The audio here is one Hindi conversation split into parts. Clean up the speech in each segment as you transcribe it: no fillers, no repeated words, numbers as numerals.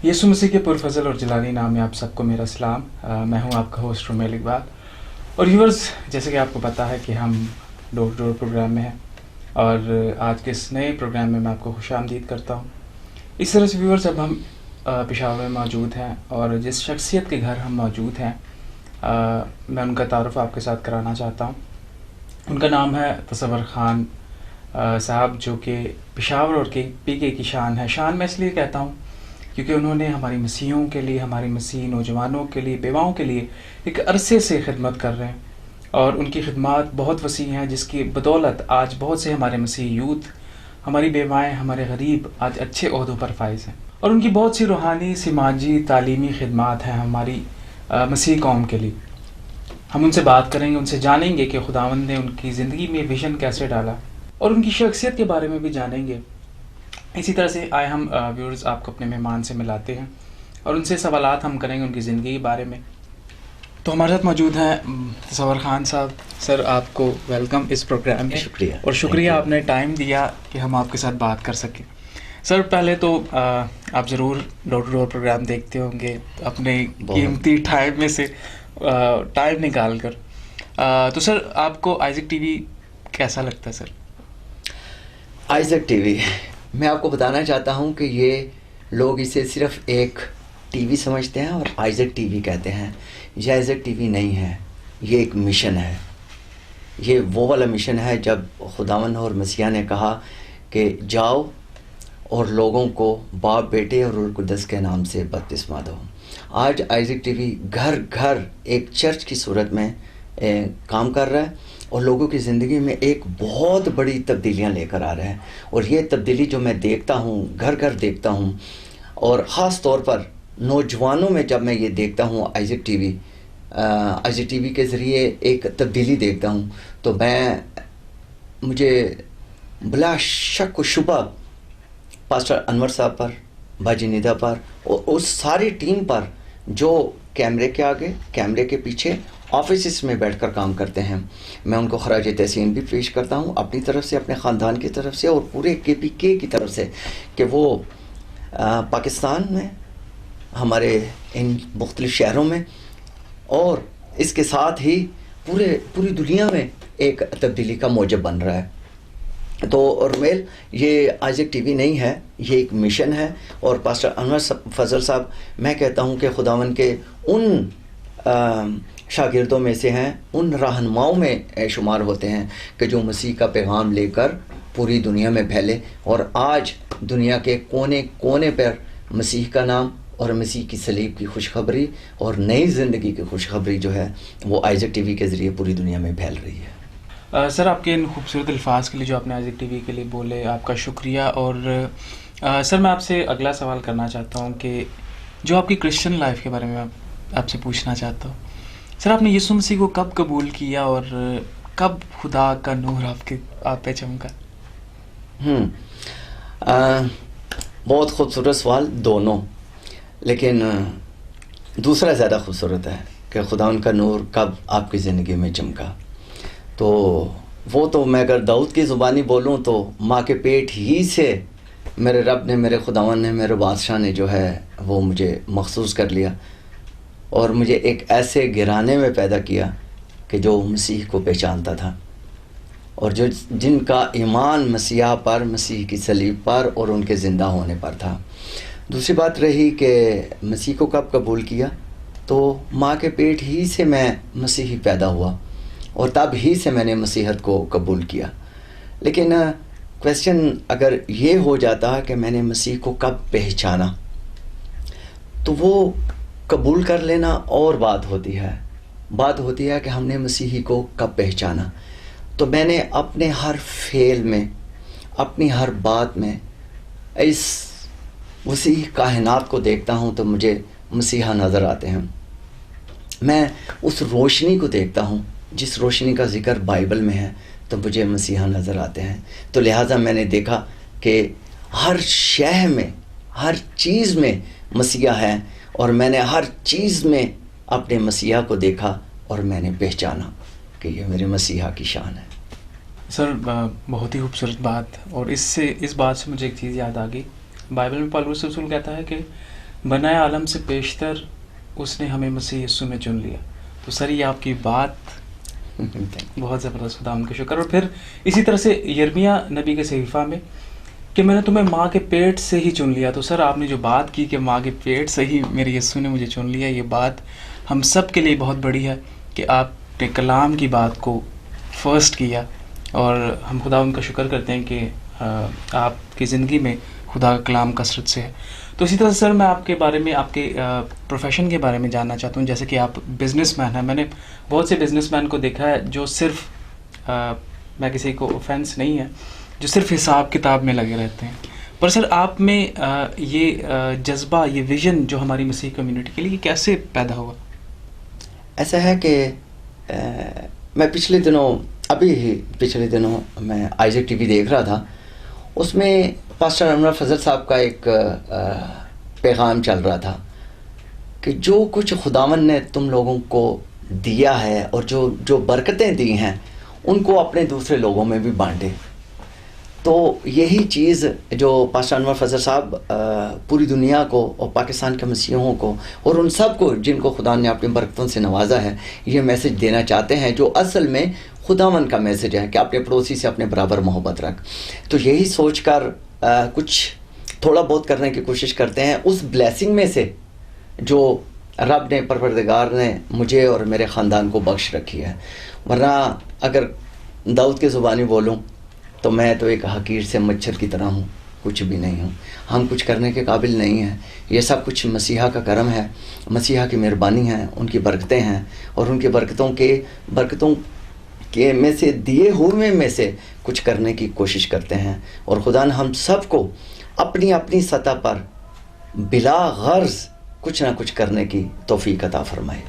यीशु मसीह के पुरफज़ल और जलाली नाम में आप सबको मेरा सलाम। मैं हूं आपका होस्ट रुमेल इकबाल। और व्यूअर्स, जैसे कि आपको पता है कि हम डोर टू डोर प्रोग्राम में हैं और आज के इस नए प्रोग्राम में मैं आपको खुशामदीद करता हूं। इस तरह से व्यूअर्स, अब हम पेशावर में मौजूद हैं और जिस शख्सियत के घर हम मौजूद हैं मैं उनका तारुफ आपके साथ कराना चाहता हूँ। उनका नाम है तसव्वुर ख़ान साहब, जो कि पेशावर और पीके की शान है। शान मैं इसलिए कहता हूँ क्योंकि उन्होंने हमारी मसीहों के लिए, हमारी मसीह नौजवानों के लिए, बेवाओं के लिए एक अरसे से खिदमत कर रहे हैं और उनकी खिदमत बहुत वसी हैं, जिसकी बदौलत आज बहुत से हमारे मसीह यूथ, हमारी बेवाएँ, हमारे गरीब आज अच्छे ओहदों पर फाइज हैं। और उनकी बहुत सी रूहानी, समाजी, तालीमी खिदमत हैं हमारी मसीह कौम के लिए। हम उनसे बात करेंगे, उनसे जानेंगे कि खुदावंद ने उनकी ज़िंदगी में विज़न कैसे डाला और उनकी शख्सियत के बारे में भी जानेंगे। इसी तरह से आए हम व्यूअर्स आपको अपने मेहमान से मिलाते हैं और उनसे सवालात हम करेंगे उनकी ज़िंदगी के बारे में। तो हमारे साथ मौजूद हैं तसव्वुर ख़ान साहब। सर, आपको वेलकम इस प्रोग्राम में। शुक्रिया और शुक्रिया आपने टाइम दिया कि हम आपके साथ बात कर सकें। सर, पहले तो आप ज़रूर डोर टू डोर प्रोग्राम देखते होंगे अपने कीमती टाइम में से टाइम निकाल कर। तो सर, आपको आइज़ैक टीवी कैसा लगता है? सर, आइज़ैक टीवी, मैं आपको बताना चाहता हूं कि ये लोग इसे सिर्फ एक टीवी समझते हैं और आइज़ैक टीवी कहते हैं। ये आइज़ैक टीवी नहीं है, ये एक मिशन है। ये वो वाला मिशन है जब खुदावन और मसीहा ने कहा कि जाओ और लोगों को बाप, बेटे और रूह कुद्दस के नाम से बपतिस्मा दो। आज आइज़ैक टीवी घर घर एक चर्च की सूरत में काम कर रहा है और लोगों की ज़िंदगी में एक बहुत बड़ी तब्दीलियां लेकर आ रहे हैं। और ये तब्दीली जो मैं देखता हूँ, घर घर देखता हूँ, और ख़ास तौर पर नौजवानों में जब मैं ये देखता हूँ आइज़ैक टीवी के ज़रिए एक तब्दीली देखता हूँ, तो मुझे बिला शक व शुबा पास्टर अनवर साहब पर, बाजी निदा पर और उस सारी टीम पर जो कैमरे के आगे, कैमरे के पीछे ऑफिस में बैठकर काम करते हैं, मैं उनको खराज तहसीन भी पेश करता हूं अपनी तरफ से, अपने ख़ानदान की तरफ से और पूरे KPK की तरफ से कि वो पाकिस्तान में, हमारे इन मुख्तलिफ़ शहरों में और इसके साथ ही पूरी दुनिया में एक तब्दीली का मौजब बन रहा है। तो रुमेल, ये आइज़ैक टीवी नहीं है, ये एक मिशन है। और पास्टर अनवर फजल साहब, मैं कहता हूँ कि खुदावन के उन शागिर्दों में से हैं, उन रहनुमाओं में शुमार होते हैं कि जो मसीह का पैगाम लेकर पूरी दुनिया में फैले। और आज दुनिया के कोने कोने पर मसीह का नाम और मसीह की सलीब की खुशखबरी और नई ज़िंदगी की खुशखबरी जो है वो आइज़ैक टीवी के ज़रिए पूरी दुनिया में फैल रही है। सर, आपके इन खूबसूरत अल्फाज के लिए जो आपने आइज़ैक टीवी के लिए बोले, आपका शुक्रिया। और सर, मैं आपसे अगला सवाल करना चाहता हूँ कि जो आपकी क्रिश्चियन लाइफ के बारे में आपसे पूछना चाहता हूँ। सर, आपने यीशु मसीह को कब कबूल किया और कब खुदा का नूर आप पे चमका? बहुत खूबसूरत सवाल दोनों, लेकिन दूसरा ज़्यादा खूबसूरत है कि खुदा उनका नूर कब आपकी ज़िंदगी में चमका। तो वो तो मैं अगर दाऊद की ज़ुबानी बोलूँ तो माँ के पेट ही से मेरे रब ने, मेरे खुदावन ने, मेरे बादशाह ने जो है वो मुझे मखसूस कर लिया और मुझे एक ऐसे घराने में पैदा किया कि जो मसीह को पहचानता था और जिनका ईमान मसीहा पर, मसीह की सलीब पर और उनके ज़िंदा होने पर था। दूसरी बात रही कि मसीह को कब कबूल किया, तो माँ के पेट ही से मैं मसीही पैदा हुआ और तब ही से मैंने मसीहत को कबूल किया। लेकिन क्वेश्चन अगर ये हो जाता कि मैंने मसीह को कब पहचाना, तो वो कबूल कर लेना और बात होती है कि हमने मसीही को कब पहचाना। तो मैंने अपने हर फेल में, अपनी हर बात में इस मसीह कायनात को देखता हूँ तो मुझे मसीहा नज़र आते हैं। मैं उस रोशनी को देखता हूँ जिस रोशनी का जिक्र बाइबल में है, तो मुझे मसीहा नज़र आते हैं। तो लिहाजा मैंने देखा कि हर शय में, हर चीज़ में मसीहा है और मैंने हर चीज़ में अपने मसीहा को देखा और मैंने पहचाना कि ये मेरे मसीहा की शान है। सर, बहुत ही खूबसूरत बात। और इस बात से मुझे एक चीज़ याद आ गई। बाइबल में पौलुस रसूल कहता है कि बनाए आलम से पेशतर उसने हमें मसीह यीशु में चुन लिया। तो सर ये आपकी बात बहुत ज़बरदस्त, खुदा उनका शुक्र। और फिर इसी तरह से यिर्मयाह नबी के सहीफ़ा में कि मैंने तुम्हें माँ के पेट से ही चुन लिया। तो सर आपने जो बात की कि माँ के पेट से ही मेरे यीशु ने मुझे चुन लिया, ये बात हम सब के लिए बहुत बड़ी है कि आपने कलाम की बात को फर्स्ट किया। और हम खुदा उनका शुक्र करते हैं कि आपकी ज़िंदगी में खुदा का कलाम कसरत से है। तो इसी तरह सर मैं आपके बारे में, आपके प्रोफेशन के बारे में जानना चाहता हूँ। जैसे कि आप बिजनेसमैन हैं, मैंने बहुत से बिजनेसमैन को देखा है जो सिर्फ मैं किसी को ऑफेंस नहीं है, जो सिर्फ हिसाब किताब में लगे रहते हैं। पर सर आप में ये जज्बा, ये विज़न जो हमारी मसीह कम्युनिटी के लिए कैसे पैदा हुआ? ऐसा है कि मैं पिछले दिनों मैं आइजैक टीवी देख रहा था। उसमें पास्टर अनवर फजल साहब का एक पैगाम चल रहा था कि जो कुछ खुदावन ने तुम लोगों को दिया है और जो बरकतें दी हैं उनको अपने दूसरे लोगों में भी बांटे। तो यही चीज़ जो पास्टर अनवर फजल साहब पूरी दुनिया को और पाकिस्तान के मसीहों को और उन सब को जिनको खुदा ने अपनी बरकतों से नवाजा है, ये मैसेज देना चाहते हैं, जो असल में खुदावन का मैसेज है कि अपने पड़ोसी से अपने बराबर मोहब्बत रख। तो यही सोच कर कुछ थोड़ा बहुत करने की कोशिश करते हैं उस ब्लेसिंग में से जो रब ने, परवरदिगार ने मुझे और मेरे ख़ानदान को बख्श रखी है। वरना अगर दाऊद की ज़ुबानी बोलूं तो मैं तो एक हकीर से मच्छर की तरह हूँ, कुछ भी नहीं हूँ। हम कुछ करने के काबिल नहीं हैं। ये सब कुछ मसीहा का करम है, मसीहा की मेहरबानी है, उनकी बरकतें हैं। और उनकी बरकतों के में से, दिए हुए में से कुछ करने की कोशिश करते हैं। और खुदा ने हम सब को अपनी अपनी सतह पर बिला गर्ज कुछ ना कुछ करने की तौफीक अता फरमाए।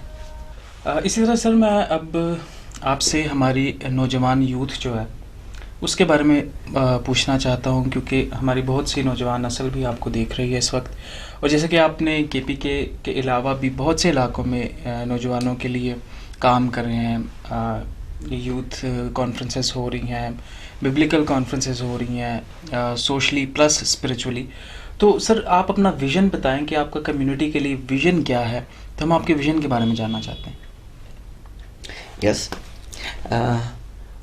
इसी तरह सर मैं अब आपसे हमारी नौजवान यूथ जो है उसके बारे में पूछना चाहता हूं, क्योंकि हमारी बहुत सी नौजवान नस्ल भी आपको देख रही है इस वक्त। और जैसे कि आपने KPK के अलावा भी बहुत से इलाकों में नौजवानों के लिए काम कर रहे हैं। यूथ कॉन्फ्रेंसेस हो रही हैं, बिब्लिकल कॉन्फ्रेंसेस हो रही हैं, सोशली प्लस स्पिरिचुअली। तो सर आप अपना विज़न बताएं कि आपका कम्युनिटी के लिए विज़न क्या है। तो हम आपके विज़न के बारे में जानना चाहते हैं। यस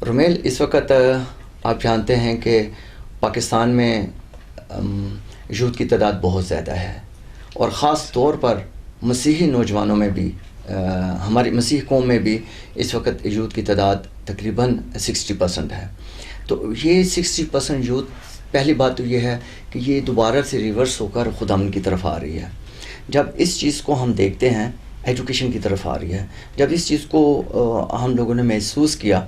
रुमेल, इस वक्त आप जानते हैं कि पाकिस्तान में यूथ की तादाद बहुत ज़्यादा है और ख़ास तौर पर मसीही नौजवानों में भी, हमारी मसीह कौम में भी इस वक्त यूथ की तादाद तकरीबन 60% है। तो ये 60% यूथ, पहली बात तो ये है कि ये दोबारा से रिवर्स होकर खुदावन की तरफ आ रही है। जब इस चीज़ को हम देखते हैं, एजुकेशन की तरफ आ रही है। जब इस चीज़ को हम लोगों ने महसूस किया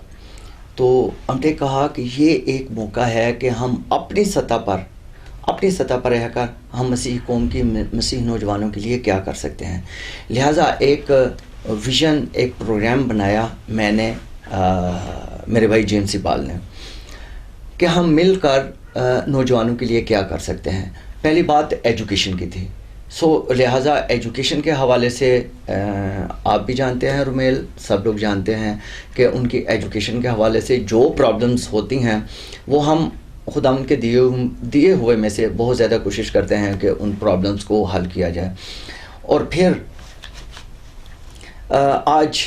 तो हमने कहा कि ये एक मौका है कि हम अपनी सतह पर रहकर हम मसीह कौम की, मसीह नौजवानों के लिए क्या कर सकते हैं। लिहाजा एक विज़न, एक प्रोग्राम बनाया मैंने, मेरे भाई जेम्स इकबाल ने, कि हम मिलकर नौजवानों के लिए क्या कर सकते हैं। पहली बात एजुकेशन की थी। लिहाजा एजुकेशन के हवाले से आप भी जानते हैं रुमेल, सब लोग जानते हैं कि उनकी एजुकेशन के हवाले से जो प्रॉब्लम्स होती हैं वो हम खुदा के दिए हुए में से बहुत ज़्यादा कोशिश करते हैं कि उन प्रॉब्लम्स को हल किया जाए। और फिर आज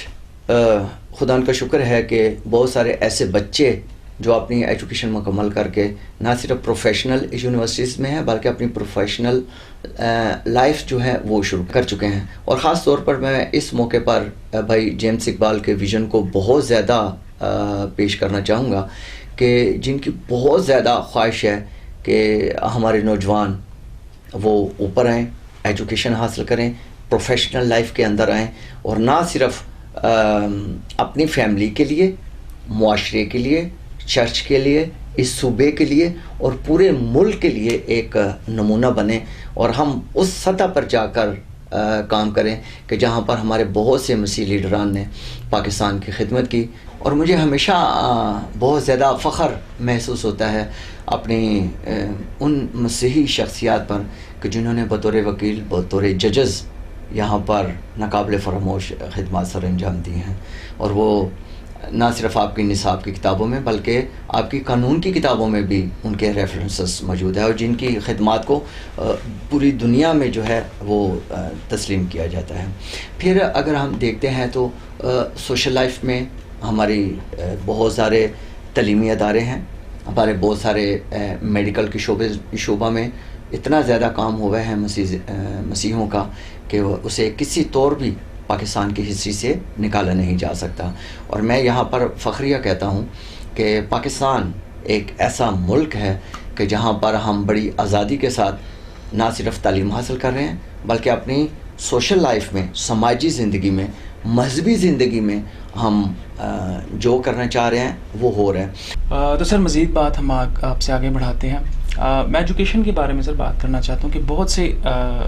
खुदा का शुक्र है कि बहुत सारे ऐसे बच्चे जो अपनी एजुकेशन मुकम्मल करके ना सिर्फ प्रोफेशनल यूनिवर्सिटीज़ में हैं बल्कि अपनी प्रोफेशनल लाइफ जो है वो शुरू कर चुके हैं। और ख़ास तौर पर मैं इस मौके पर भाई जेम्स इकबाल के विज़न को बहुत ज़्यादा पेश करना चाहूँगा कि जिनकी बहुत ज़्यादा ख्वाहिश है कि हमारे नौजवान वो ऊपर आएँ, एजुकेशन हासिल करें, प्रोफेशनल लाइफ के अंदर आएँ और ना सिर्फ अपनी फैमिली के लिए, मुआशरे के लिए, चर्च के लिए, इस सूबे के लिए और पूरे मुल्क के लिए एक नमूना बने। और हम उस सतह पर जाकर काम करें कि जहाँ पर हमारे बहुत से मसीह लीडरान ने पाकिस्तान की खिदमत की। और मुझे हमेशा बहुत ज़्यादा फ़ख्र महसूस होता है अपनी उन मसीही शख्सियात पर कि जिन्होंने बतौर वकील, बतौर जजेस यहाँ पर नाकाबिल फरामोश खिदमत सर अंजाम दी हैं। और वो ना सिर्फ आपकी निसाब की किताबों में बल्कि आपकी कानून की किताबों में भी उनके रेफरेंसेस मौजूद है और जिनकी खिदमात को पूरी दुनिया में जो है वो तस्लीम किया जाता है। फिर अगर हम देखते हैं तो सोशल लाइफ में हमारी बहुत सारे तलीमी अदारे हैं, हमारे बहुत सारे मेडिकल की शोबा में इतना ज़्यादा काम हुआ है मसीहों का कि उसे किसी तौर भी पाकिस्तान की हिस्ट्री से निकाला नहीं जा सकता। और मैं यहाँ पर फ़ख्रिया कहता हूँ कि पाकिस्तान एक ऐसा मुल्क है कि जहाँ पर हम बड़ी आज़ादी के साथ ना सिर्फ तालीम हासिल कर रहे हैं बल्कि अपनी सोशल लाइफ में, समाजी ज़िंदगी में, मजहबी ज़िंदगी में हम जो करना चाह रहे हैं वो हो रहा है। तो सर मज़ीद बात हम आपसे आगे बढ़ाते हैं। मैं एजुकेशन के बारे में सर बात करना चाहता हूँ कि बहुत से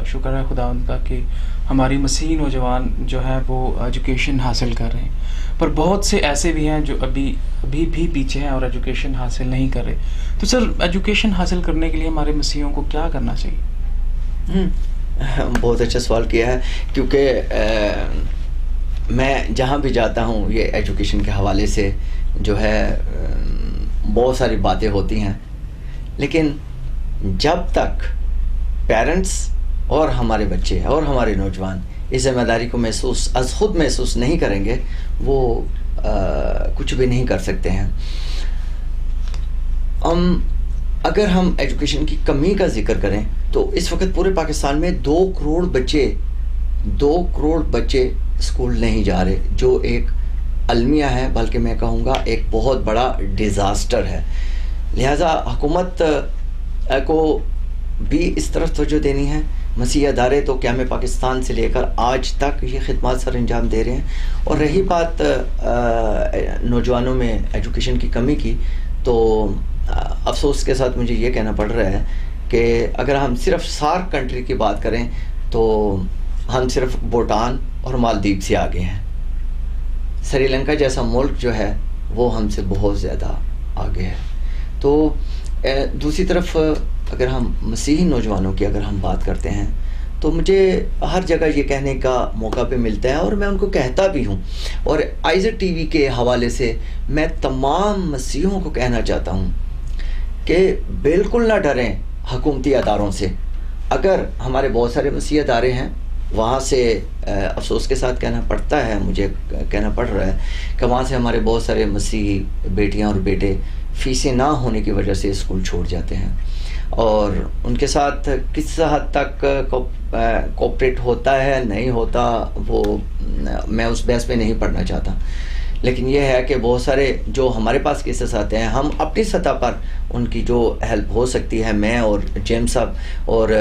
शुक्र है खुदा उनका कि हमारी मसीही नौजवान जो है वो एजुकेशन हासिल कर रहे हैं, पर बहुत से ऐसे भी हैं जो अभी भी पीछे हैं और एजुकेशन हासिल नहीं कर रहे। तो सर एजुकेशन हासिल करने के लिए हमारे मसीहियों को क्या करना चाहिए? बहुत अच्छा सवाल किया है, क्योंकि मैं जहाँ भी जाता हूँ ये एजुकेशन के हवाले से जो है बहुत सारी बातें होती हैं, लेकिन जब तक पेरेंट्स और हमारे बच्चे और हमारे नौजवान इस ज़िम्मेदारी को खुद महसूस नहीं करेंगे वो कुछ भी नहीं कर सकते हैं। अगर हम एजुकेशन की कमी का जिक्र करें तो इस वक्त पूरे पाकिस्तान में 2 करोड़ बच्चे स्कूल नहीं जा रहे, जो एक अलमिया है, बल्कि मैं कहूँगा एक बहुत बड़ा डिज़ास्टर है। लिहाजा हुकूमत को भी इस तरफ तवज्जो देनी है। मसीह अदारे तो क़याम पाकिस्तान से लेकर आज तक ये खिदमत सर अंजाम दे रहे हैं। और रही बात नौजवानों में एजुकेशन की कमी की, तो अफसोस के साथ मुझे ये कहना पड़ रहा है कि अगर हम सिर्फ सार्क कंट्री की बात करें तो हम सिर्फ भूटान और मालदीव से आगे हैं। श्रीलंका जैसा मुल्क जो है वो हमसे बहुत ज़्यादा आगे है। तो दूसरी तरफ अगर हम मसीही नौजवानों की अगर हम बात करते हैं तो मुझे हर जगह ये कहने का मौका भी मिलता है और मैं उनको कहता भी हूँ। और आइज़ेड टीवी के हवाले से मैं तमाम मसीहों को कहना चाहता हूँ कि बिल्कुल ना डरें हुकूमती अदारों से। अगर हमारे बहुत सारे मसीही अदारे हैं, वहाँ से अफसोस के साथ कहना पड़ता है, मुझे कहना पड़ रहा है कि वहाँ से हमारे बहुत सारे मसीही बेटियाँ और बेटे फ़ीसें ना होने की वजह से स्कूल छोड़ जाते हैं। और उनके साथ किस हद तक कोऑपरेट होता है नहीं होता वो मैं उस बहस में नहीं पढ़ना चाहता, लेकिन यह है कि बहुत सारे जो हमारे पास केसेस आते हैं हम अपनी सतह पर उनकी जो हेल्प हो सकती है, मैं और जेम्स साहब, और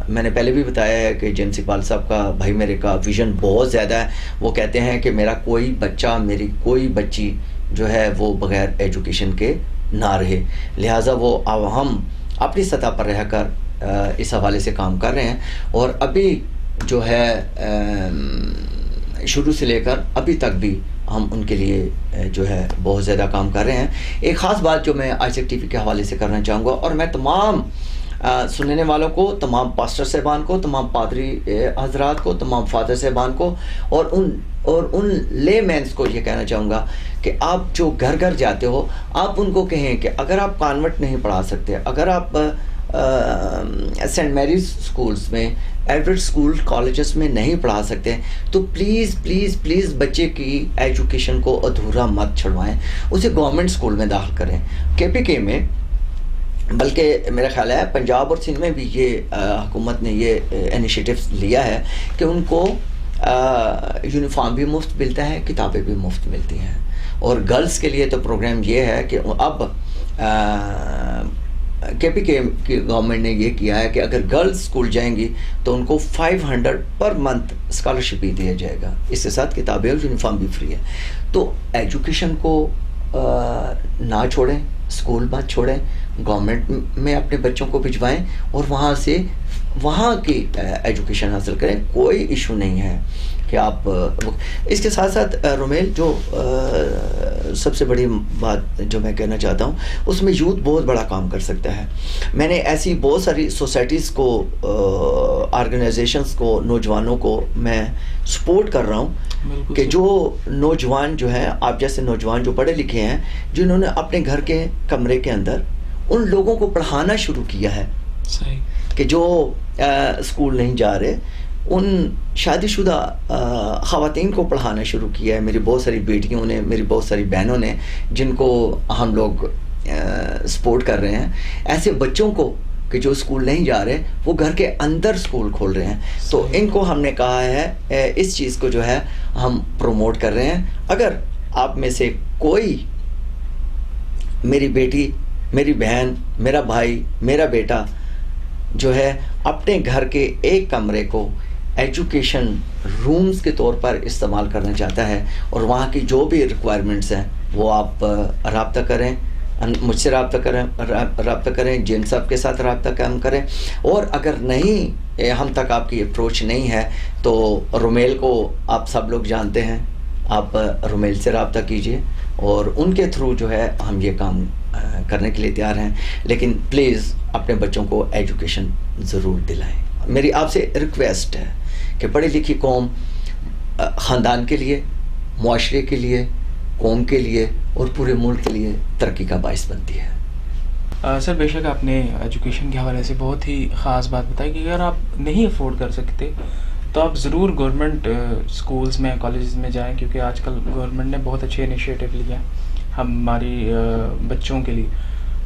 मैंने पहले भी बताया है कि जेम्स इकबाल साहब का, भाई मेरे का विज़न बहुत ज़्यादा है। वो कहते हैं कि मेरा कोई बच्चा, मेरी कोई बच्ची जो है वो बग़ैर एजुकेशन के ना रहे। लिहाजा वो हम अपनी सतह पर रहकर इस हवाले से काम कर रहे हैं और अभी जो है शुरू से लेकर अभी तक भी हम उनके लिए जो है बहुत ज़्यादा काम कर रहे हैं। एक ख़ास बात जो मैं आइज़ेड टीवी के हवाले से करना चाहूँगा, और मैं तमाम सुनने वालों को, तमाम पास्टर साहबान को, तमाम पादरी हजरात को, तमाम फादर साहबान को और उन लेमैन्स को ये कहना चाहूँगा कि आप जो घर घर जाते हो आप उनको कहें कि अगर आप कॉन्वेंट नहीं पढ़ा सकते, अगर आप सेंट मैरीज स्कूल्स में, एडवर्ड स्कूल कॉलेजेस में नहीं पढ़ा सकते, तो प्लीज़ प्लीज़ प्लीज़ बच्चे की एजुकेशन को अधूरा मत छुड़वाएं, उसे गवर्नमेंट स्कूल में दाखिल करें। KPK में, बल्कि मेरा ख्याल है पंजाब और सिंध में भी ये हुकूमत ने ये इनिशिएटिव लिया है कि उनको यूनिफॉर्म भी मुफ्त मिलता है, किताबें भी मुफ्त मिलती हैं। और गर्ल्स के लिए तो प्रोग्राम ये है कि अब KPK की गवर्नमेंट ने ये किया है कि अगर गर्ल्स स्कूल जाएंगी तो उनको 500 पर मंथ स्कॉलरशिप भी दिया जाएगा, इसके साथ किताबें और यूनिफॉर्म भी फ्री है। तो एजुकेशन को ना छोड़ें, स्कूल मत छोड़ें, गवर्नमेंट में अपने बच्चों को भिजवाएं और वहाँ से वहाँ की एजुकेशन हासिल करें, कोई इशू नहीं है। कि आप इसके साथ साथ रोमेल जो सबसे बड़ी बात जो मैं कहना चाहता हूँ, उसमें यूथ बहुत बड़ा काम कर सकता है। मैंने ऐसी बहुत सारी सोसाइटीज़ को, ऑर्गेनाइजेशंस को, नौजवानों को मैं सपोर्ट कर रहा हूँ कि जो नौजवान जो हैं, आप जैसे नौजवान जो पढ़े लिखे हैं, जिन्होंने अपने घर के कमरे के अंदर उन लोगों को पढ़ाना शुरू किया है। सही। कि जो स्कूल नहीं जा रहे, उन शादीशुदा ख़वातीन को पढ़ाना शुरू किया है। मेरी बहुत सारी बेटियों ने, मेरी बहुत सारी बहनों ने, जिनको हम लोग सपोर्ट कर रहे हैं, ऐसे बच्चों को कि जो स्कूल नहीं जा रहे, वो घर के अंदर स्कूल खोल रहे हैं। तो इनको हमने कहा है, इस चीज़ को जो है हम प्रमोट कर रहे हैं। अगर आप में से कोई, मेरी बेटी, मेरी बहन, मेरा भाई, मेरा बेटा जो है अपने घर के एक कमरे को एजुकेशन रूम्स के तौर पर इस्तेमाल करना चाहता है, और वहाँ की जो भी रिक्वायरमेंट्स हैं वो आप रब्ता करें, मुझसे रब्ता करें, जेम साहब के साथ रब्ता काम करें। और अगर नहीं, हम तक आपकी अप्रोच नहीं है, तो रोमेल को आप सब लोग जानते हैं, आप रोमेल से रब्ता कीजिए और उनके थ्रू जो है हम ये काम करने के लिए तैयार हैं। लेकिन प्लीज़ अपने बच्चों को एजुकेशन ज़रूर दिलाएं। मेरी आपसे रिक्वेस्ट है कि पढ़ी लिखी कौम ख़ानदान के लिए, मुआशरे के लिए, कौम के लिए और पूरे मुल्क के लिए तरक्की का बाइस बनती है। सर, बेशक आपने एजुकेशन के हवाले से बहुत ही ख़ास बात बताई कि अगर आप नहीं अफोर्ड कर सकते तो आप ज़रूर गवर्नमेंट स्कूल्स में, कॉलेजेस में जाएं, क्योंकि आजकल गवर्नमेंट ने बहुत अच्छे इनिशिएटिव लिए हैं हमारी बच्चों के लिए।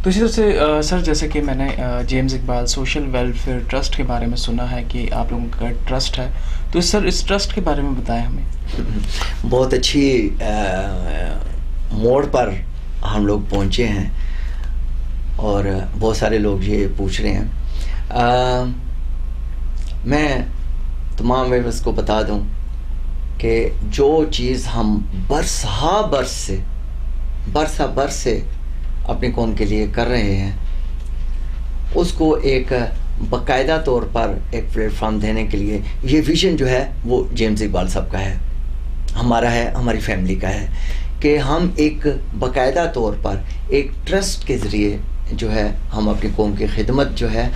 तो इसी तरह से सर, जैसे कि मैंने James Iqbal social welfare trust के बारे में सुना है कि आप लोगों का ट्रस्ट है, तो सर इस ट्रस्ट के बारे में बताएं हमें। बहुत अच्छी मोड़ पर हम लोग पहुँचे हैं और बहुत सारे लोग ये पूछ रहे हैं। मैं तमाम व्यूअर्स को बता दूं कि जो चीज़ हम बरसा बरस से अपनी कौम के लिए कर रहे हैं, उसको एक बाकायदा तौर पर एक प्लेटफॉर्म देने के लिए ये विज़न जो है वो जेम्स इकबाल साहब का है, हमारा है, हमारी फैमिली का है, कि हम एक बाकायदा तौर पर एक ट्रस्ट के ज़रिए जो है हम अपनी कौम की खिदमत जो है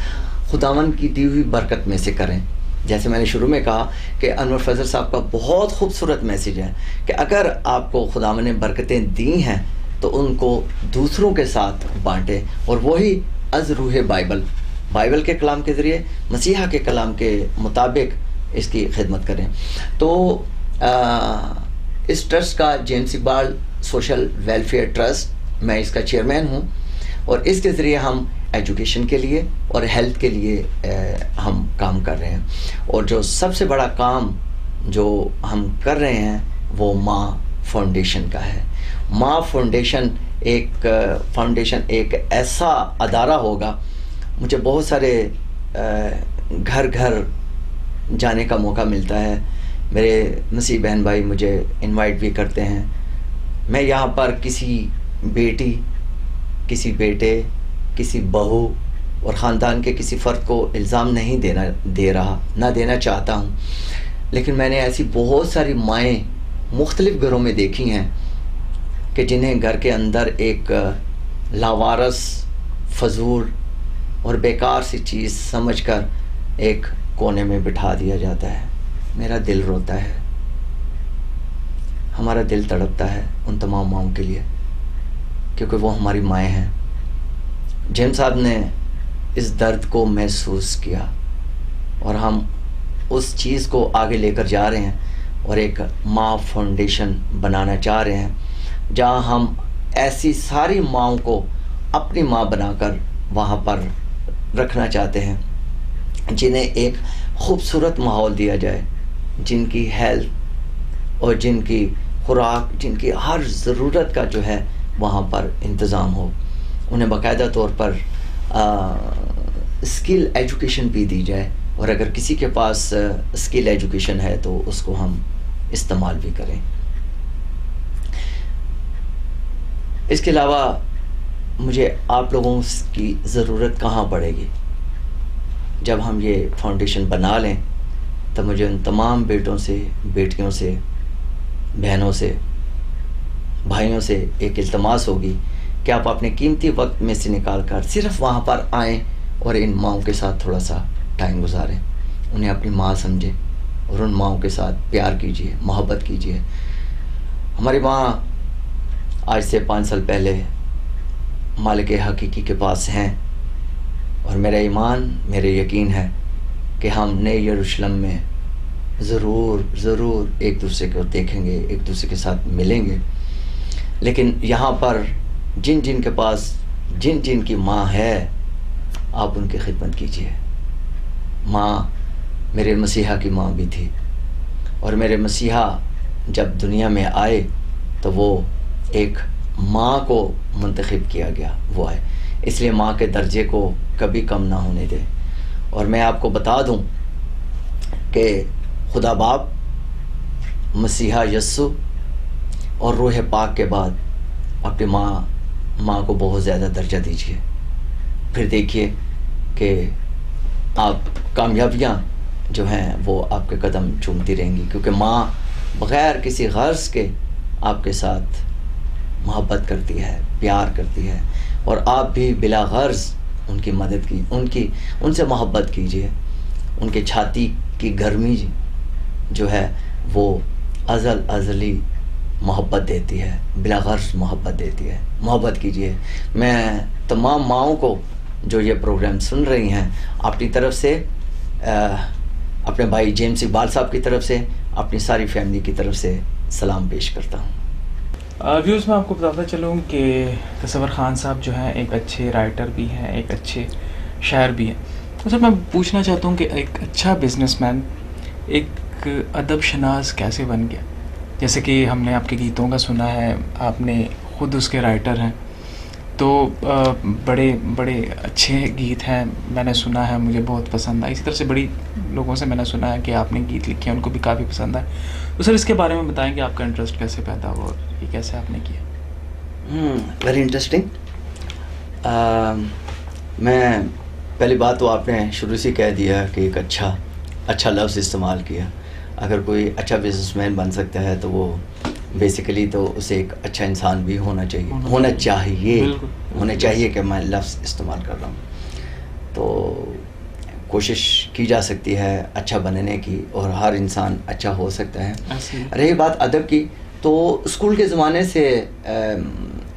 खुदावन की दी हुई बरकत में से करें। जैसे मैंने शुरू में कहा कि अनवर फजल साहब का बहुत खूबसूरत मैसेज है कि अगर आपको खुदावन ने बरकतें दी हैं तो उनको दूसरों के साथ बांटें, और वही अज़ रूह बाइबल के कलाम के ज़रिए, मसीहा के कलाम के मुताबिक इसकी खिदमत करें। तो इस ट्रस्ट का James Iqbal social welfare trust, मैं इसका चेयरमैन हूँ, और इसके ज़रिए हम एजुकेशन के लिए और हेल्थ के लिए हम काम कर रहे हैं। और जो सबसे बड़ा काम जो हम कर रहे हैं वो माँ फाउंडेशन का है। माँ फाउंडेशन एक ऐसा अदारा होगा, मुझे बहुत सारे घर घर जाने का मौका मिलता है, मेरे मसीह बहन भाई मुझे इनवाइट भी करते हैं। मैं यहाँ पर किसी बेटी, किसी बेटे, किसी बहू और ख़ानदान के किसी फ़र्द को इल्ज़ाम नहीं देना चाहता हूँ, लेकिन मैंने ऐसी बहुत सारी माएँ मुख्तलिफ़ घरों में देखी हैं कि जिन्हें घर के अंदर एक लावारस, फजूल और बेकार सी चीज़ समझकर एक कोने में बिठा दिया जाता है। मेरा दिल रोता है, हमारा दिल तड़पता है उन तमाम माँओं के लिए, क्योंकि वो हमारी माएँ हैं। जेम्स साहब ने इस दर्द को महसूस किया और हम उस चीज़ को आगे लेकर जा रहे हैं और एक माँ फाउंडेशन बनाना चाह रहे हैं, जहाँ हम ऐसी सारी माँओं को अपनी माँ बनाकर वहाँ पर रखना चाहते हैं, जिन्हें एक खूबसूरत माहौल दिया जाए, जिनकी हेल्थ और जिनकी खुराक, जिनकी हर ज़रूरत का जो है वहाँ पर इंतज़ाम हो। उन्हें बाकायदा तौर पर स्किल एजुकेशन भी दी जाए, और अगर किसी के पास स्किल एजुकेशन है तो उसको हम इस्तेमाल भी करें। इसके अलावा मुझे आप लोगों की ज़रूरत कहाँ पड़ेगी, जब हम ये फाउंडेशन बना लें तो मुझे उन तमाम बेटों से, बेटियों से, बहनों से, भाइयों से एक इल्तमास होगी कि आप अपने कीमती वक्त में से निकाल कर सिर्फ वहाँ पर आएँ और इन माँओं के साथ थोड़ा सा टाइम गुजारें, उन्हें अपनी माँ समझें और उन माँओं के साथ प्यार कीजिए, मोहब्बत कीजिए। हमारी माँ आज से 5 साल पहले मालिक हकीकी के पास हैं और मेरा ईमान, मेरे यकीन है कि हम नए यरूशलेम में ज़रूर एक दूसरे को देखेंगे, एक दूसरे के साथ मिलेंगे। लेकिन यहाँ पर जिन जिन के पास जिन जिन की माँ है, आप उनकी खिदमत कीजिए। माँ मेरे मसीहा की माँ भी थी और मेरे मसीहा जब दुनिया में आए तो वो एक माँ को मुंतखब किया गया, वो है, इसलिए माँ के दर्जे को कभी कम ना होने दें। और मैं आपको बता दूं कि खुदा बाप, मसीहा यस्सु और रूह पाक के बाद अपनी माँ को बहुत ज़्यादा दर्जा दीजिए। फिर देखिए कि आप कामयाबियाँ जो हैं वो आपके कदम चूमती रहेंगी, क्योंकि माँ बग़ैर किसी गर्ज़ के आपके साथ मोहब्बत करती है, प्यार करती है, और आप भी बिला गर्ज़ उनकी मदद की, उनसे मोहब्बत कीजिए। उनके छाती की गर्मी जो है वो अज़ली मोहब्बत देती है, बिला गर्ज़ मोहब्बत देती है। मोहब्बत कीजिए। मैं तमाम माँओं को जो ये प्रोग्राम सुन रही हैं, अपनी तरफ से, अपने भाई जेम्स इकबाल साहब की तरफ से, अपनी सारी फैमिली की तरफ से सलाम पेश करता हूँ। व्यूज़ मैं आपको बताता चलूँ कि तसव्वुर ख़ान साहब जो हैं एक अच्छे राइटर भी हैं, एक अच्छे शायर भी हैं। तो सर मैं पूछना चाहता हूँ कि एक अच्छा बिजनेसमैन एक अदब शनास कैसे बन गया? जैसे कि हमने आपके गीतों का सुना है, आपने ख़ुद उसके राइटर हैं, तो बड़े बड़े अच्छे गीत हैं, मैंने सुना है, मुझे बहुत पसंद आया। इसी तरह से बड़ी लोगों से मैंने सुना है कि आपने गीत लिखे हैं, उनको भी काफ़ी पसंद आए। तो सर इसके बारे में बताएं कि आपका इंटरेस्ट कैसे पैदा हुआ और ये कैसे आपने किया? Very interesting. मैं पहली बात तो आपने शुरू से कह दिया कि एक अच्छा लफ्ज़ इस्तेमाल किया। अगर कोई अच्छा बिजनेसमैन बन सकता है तो वो बेसिकली तो उसे एक अच्छा इंसान भी होना चाहिए कि मैं लफ्ज़ इस्तेमाल कर रहा हूँ। तो कोशिश की जा सकती है अच्छा बनने की, और हर इंसान अच्छा हो सकता है। रही बात अदब की, तो स्कूल के ज़माने से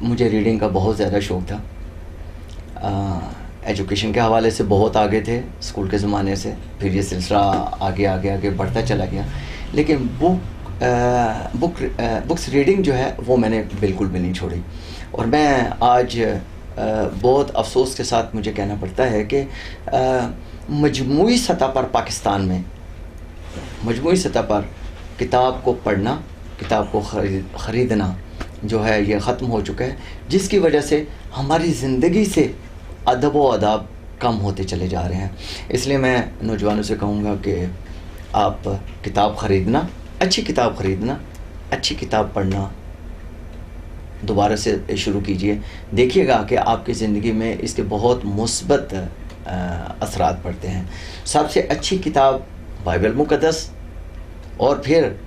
मुझे रीडिंग का बहुत ज़्यादा शौक़ था। एजुकेशन के हवाले से बहुत आगे थे स्कूल के ज़माने से, फिर ये सिलसिला आगे बढ़ता चला गया। लेकिन बुक्स रीडिंग जो है वो मैंने बिल्कुल भी नहीं छोड़ी। और मैं आज बहुत अफसोस के साथ मुझे कहना पड़ता है कि मजमूई सतह पर पाकिस्तान में मजमूई सतह पर किताब को पढ़ना, किताब को ख़रीदना जो है ये ख़त्म हो चुका है, जिसकी वजह से हमारी ज़िंदगी से अदब व आदाब कम होते चले जा रहे हैं। इसलिए मैं नौजवानों से कहूँगा कि आप किताब ख़रीदना, अच्छी किताब ख़रीदना, अच्छी किताब पढ़ना दोबारा से शुरू कीजिए। देखिएगा कि आपकी ज़िंदगी में इसके बहुत मुस्बत असरात पड़ते हैं। सबसे अच्छी किताब बाइबल मुक़द्दस, और फिर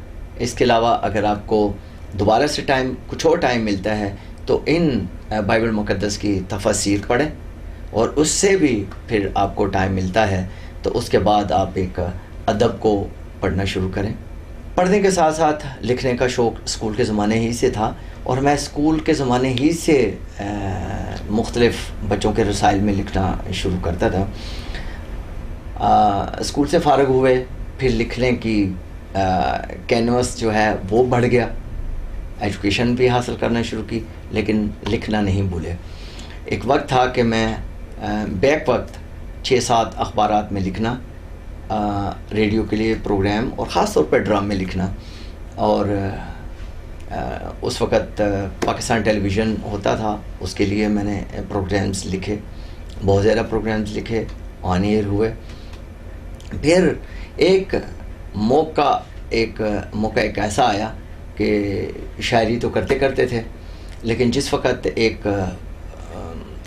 इसके अलावा अगर आपको दोबारा से कुछ और टाइम मिलता है तो इन बाइबल मुक़द्दस की तफसीर पढ़ें, और उससे भी फिर आपको टाइम मिलता है तो उसके बाद आप एक अदब को पढ़ना शुरू करें। पढ़ने के साथ साथ लिखने का शौक़ स्कूल के ज़माने ही से था, और मैं स्कूल के ज़माने ही से मुख्तलिफ़ बच्चों के रसाइल में लिखना शुरू करता था। स्कूल से फ़ारिग हुए, फिर लिखने की कैनवस जो है वो बढ़ गया, एजुकेशन भी हासिल करना शुरू की, लेकिन लिखना नहीं भूले। एक वक्त था कि मैं बैक वक्त 6-7 अखबारात में लिखना, रेडियो के लिए प्रोग्राम और ख़ास तौर पर ड्रामे लिखना। और उस वक़्त पाकिस्तान टेलीविज़न होता था, उसके लिए मैंने प्रोग्राम्स लिखे, बहुत ज़्यादा प्रोग्राम्स लिखे, ऑन एयर हुए। फिर एक मौका एक ऐसा आया कि शायरी तो करते करते थे, लेकिन जिस वक़्त एक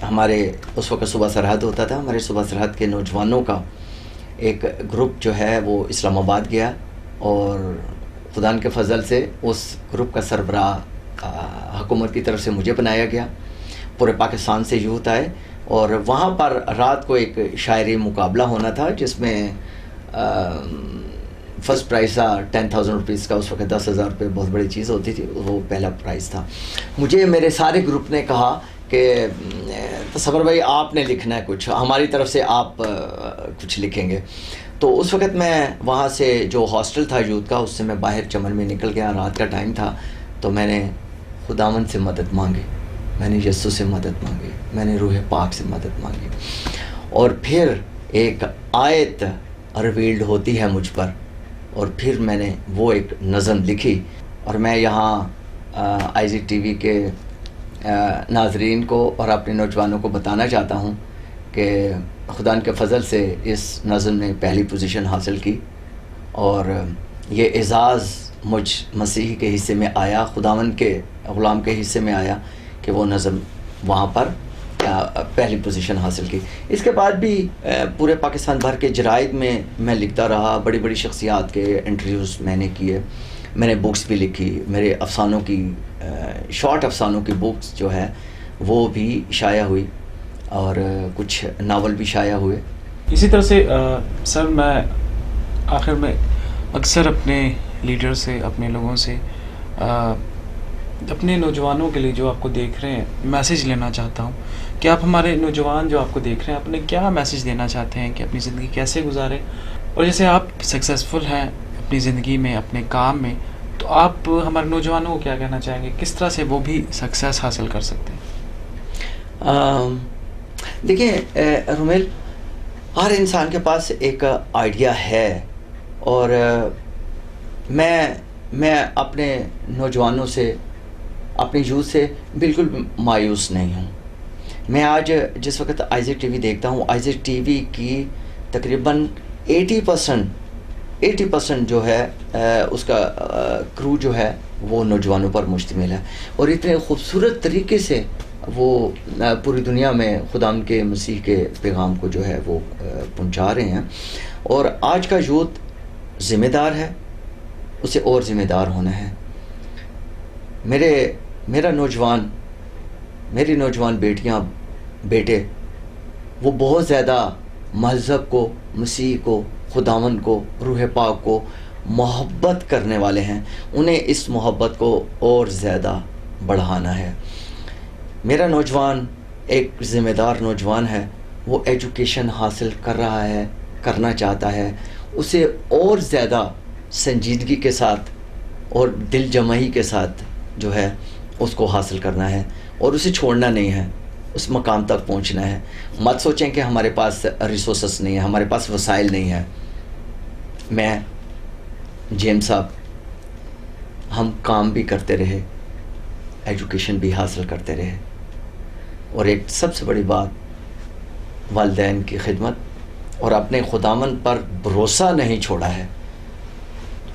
हमारे उस वक़्त सूबा सरहद होता था, हमारे सूबा सरहद के नौजवानों का एक ग्रुप जो है वो इस्लामाबाद गया और खुदा के फजल से उस ग्रुप का सरबराह हुकूमत की तरफ से मुझे बनाया गया। पूरे पाकिस्तान से यूथ आए और वहाँ पर रात को एक शायरी मुकाबला होना था जिसमें फ़र्स्ट प्राइज़ था 10,000 रुपीज़ का। उस वक्त 10,000 रुपये बहुत बड़ी चीज़ होती थी, वो पहला प्राइज़ था। मुझे मेरे सारे ग्रुप ने कहा कि तसव्वुर भाई आपने लिखना है कुछ, हमारी तरफ से आप कुछ लिखेंगे। तो उस वक़्त मैं वहाँ से जो हॉस्टल था यूथ का, उससे मैं बाहर चमन में निकल गया, रात का टाइम था। तो मैंने खुदावंद से मदद मांगी, मैंने यस्सु से मदद मांगी, मैंने रूह पाक से मदद मांगी और फिर एक आयत रिवील्ड होती है मुझ पर और फिर मैंने वो एक नज़म लिखी। और मैं यहाँ आइज़ेक टीवी के नाजरीन को और अपने नौजवानों को बताना चाहता हूँ कि खुदा के फजल से इस नज़म ने पहली पोजीशन हासिल की और ये एज़ाज़ मुझ मसीह के हिस्से में आया, खुदावंद के ग़ुलाम के हिस्से में आया कि वो नज़म वहाँ पर पहली पोजीशन हासिल की। इसके बाद भी पूरे पाकिस्तान भर के जराइद में मैं लिखता रहा, बड़ी बड़ी शख्सियात के इंटरव्यूज़ मैंने किए, मैंने बुक्स भी लिखी, मेरे अफ़सानों की शॉर्ट अफ़सानों की बुक्स जो है वो भी शाया हुई और कुछ नावल भी शाया हुए। इसी तरह से सर मैं आखिर में अक्सर अपने लीडर से, अपने लोगों से, अपने नौजवानों के लिए जो आपको देख रहे हैं मैसेज लेना चाहता हूँ कि आप हमारे नौजवान जो आपको देख रहे हैं अपने क्या मैसेज देना चाहते हैं कि अपनी ज़िंदगी कैसे गुजारें। और जैसे आप सक्सेसफुल हैं अपनी ज़िंदगी में, अपने काम में, तो आप हमारे नौजवानों को क्या कहना चाहेंगे, किस तरह से वो भी सक्सेस हासिल कर सकते हैं? देखिए रुमेल, हर इंसान के पास एक आइडिया है और मैं अपने नौजवानों से, अपनी यूथ से बिल्कुल मायूस नहीं हूँ। मैं आज जिस वक्त आइज़ेक टीवी देखता हूँ, आइज़ेक टीवी की तकरीबन 80% जो है उसका क्रू जो है वो नौजवानों पर मुश्तमिल है और इतने खूबसूरत तरीके से वो पूरी दुनिया में खुदा के मसीह के पैगाम को जो है वो पहुंचा रहे हैं। और आज का यूथ ज़िम्मेदार है, उसे और ज़िम्मेदार होना है। मेरी नौजवान बेटियां, बेटे वो बहुत ज़्यादा मज़हब को, मसीह को, खुदावंद को, रूह पाक को मोहब्बत करने वाले हैं। उन्हें इस मोहब्बत को और ज़्यादा बढ़ाना है। मेरा नौजवान एक ज़िम्मेदार नौजवान है, वो एजुकेशन हासिल कर रहा है, करना चाहता है, उसे और ज़्यादा संजीदगी के साथ और दिल जमाई के साथ जो है उसको हासिल करना है और उसे छोड़ना नहीं है, उस मकाम तक पहुंचना है। मत सोचें कि हमारे पास रिसोर्सेस नहीं है, हमारे पास वसाइल नहीं है। मैं, जेम्स साहब, हम काम भी करते रहे, एजुकेशन भी हासिल करते रहे और एक सबसे बड़ी बात, वालिदैन की खिदमत और अपने खुदावंद पर भरोसा नहीं छोड़ा है।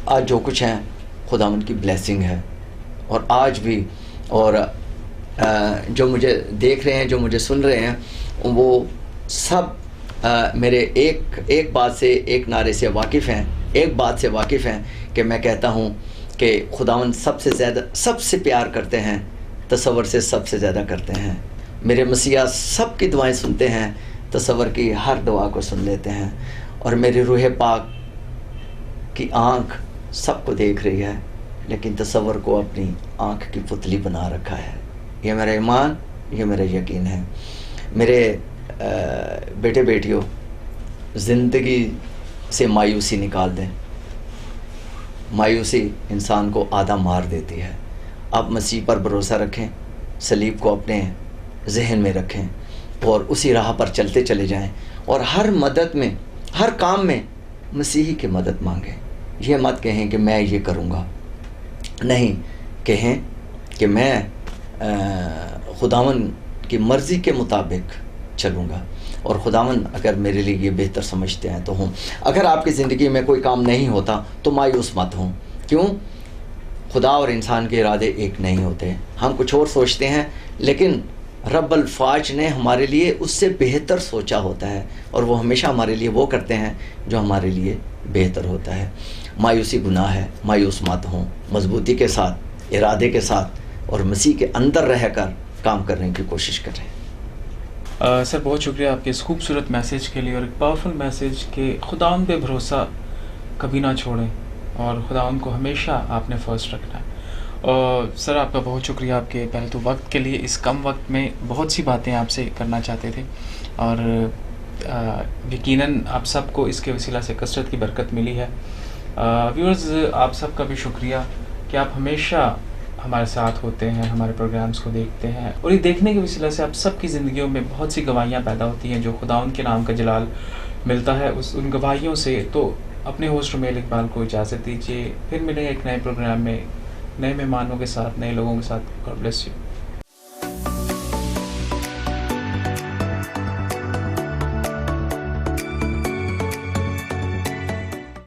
आज जो कुछ है खुदावंद की ब्लेसिंग है और आज भी, और जो मुझे देख रहे हैं, जो मुझे सुन रहे हैं, वो सब मेरे एक बात से, एक नारे से वाकिफ़ हैं, एक बात से वाकिफ़ हैं कि मैं कहता हूँ कि खुदावंद सबसे ज़्यादा, सबसे प्यार करते हैं, तसव्वुर से सबसे ज़्यादा करते हैं। मेरे मसीहा सब की दुआएं सुनते हैं, तसव्वुर की हर दुआ को सुन लेते हैं और मेरी रूह पाक की आँख सबको देख रही है, लेकिन तसव्वुर को अपनी आँख की पुतली बना रखा है। ये मेरा ईमान, ये मेरा यकीन है। मेरे बेटे बेटियों, ज़िंदगी से मायूसी निकाल दें। मायूसी इंसान को आधा मार देती है। आप मसीह पर भरोसा रखें, सलीब को अपने जहन में रखें और उसी राह पर चलते चले जाएं और हर मदद में, हर काम में मसीही की मदद मांगें। ये मत कहें कि मैं ये करूँगा, नहीं, कहें कि मैं खुदावंद की मर्ज़ी के मुताबिक चलूँगा और खुदावंद अगर मेरे लिए ये बेहतर समझते हैं तो हूँ। अगर आपकी ज़िंदगी में कोई काम नहीं होता तो मायूस मत हों। क्यों? खुदा और इंसान के इरादे एक नहीं होते। हम कुछ और सोचते हैं, लेकिन रब अल्फाज ने हमारे लिए उससे बेहतर सोचा होता है, और वो हमेशा हमारे लिए वो करते हैं जो हमारे लिए बेहतर होता है। मायूसी गुनाह है, मायूस मत हों, मजबूती के साथ, इरादे के साथ और मसीह के अंदर रहकर काम करने की कोशिश करें। सर बहुत शुक्रिया आपके इस खूबसूरत मैसेज के लिए और एक पावरफुल मैसेज के खुदावंद पे भरोसा कभी ना छोड़ें और खुदावंद को हमेशा आपने फर्स्ट रखना है। और सर आपका बहुत शुक्रिया आपके पहले तो वक्त के लिए। इस कम वक्त में बहुत सी बातें आपसे करना चाहते थे और यकीनन आप सबको इसके वसीला से कसरत की बरकत मिली है। व्यूअर्स आप सबका भी शुक्रिया कि आप हमेशा हमारे साथ होते हैं, हमारे प्रोग्राम्स को देखते हैं और ये देखने के वसीला से आप सबकी ज़िंदगियों में बहुत सी गवाहियाँ पैदा होती हैं जो खुदावंद के नाम का जलाल मिलता है उन गवाहियों से। तो अपने होस्ट रुमेल इकबाल को इजाज़त दीजिए, फिर मिलेंगे एक नए प्रोग्राम में नए मेहमानों के साथ, नए लोगों के साथ। God bless you.